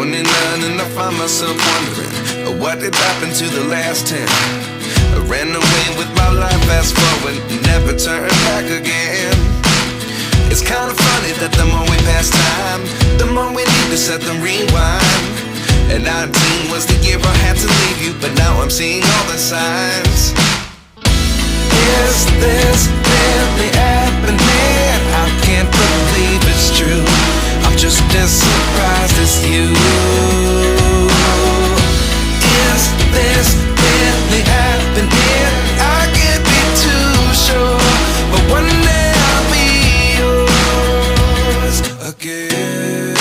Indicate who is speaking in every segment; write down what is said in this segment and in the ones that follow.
Speaker 1: 29 and I find myself wondering, what did happen to the last 10? I ran away with my life, fast forward, never turn back again. It's kind of funny that the more we pass time, the more we need to set them rewind. And 19 was the year I had to leave you, but now I'm seeing all the signs. Is this really happening? I can't believe it's true. I'm just as surprised as you. Is this really happening? I can't be too sure, but one day I'll be yours again.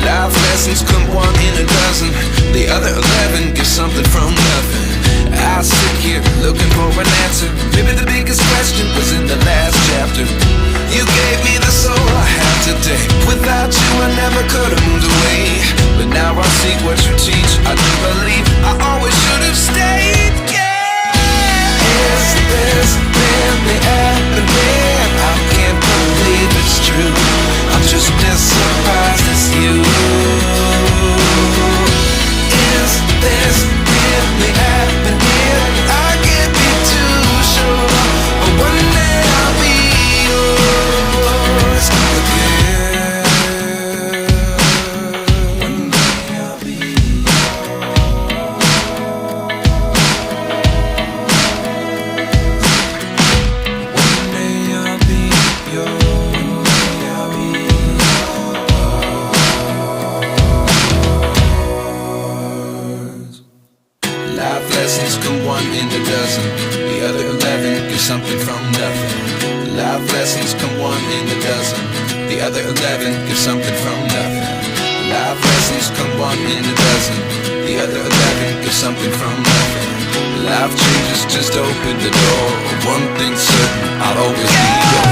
Speaker 1: Life lessons come one in a dozen, the other 11 get something from nothing. I sit here looking for an answer. Maybe the biggest question was in the last chapter. You gave me the soul I have today. Without you I never could have moved away, but now I see what you teach. I do believe I always should have stayed. Yeah. Is this really happening? I can't believe it's true. I'm just as surprised as you. Is this really happening? I can't be too sure, but one day I'll be yours again. One day I'll be yours. One day I'll be yours. I'll be yours. Life lessons come one in a dozen, the other 11 give something from nothing. Life lessons come one in a dozen, the other 11 give something from nothing. Life lessons come one in a dozen, the other 11 give something from nothing. Life changes just open the door. One thing's certain, I'll always be yours.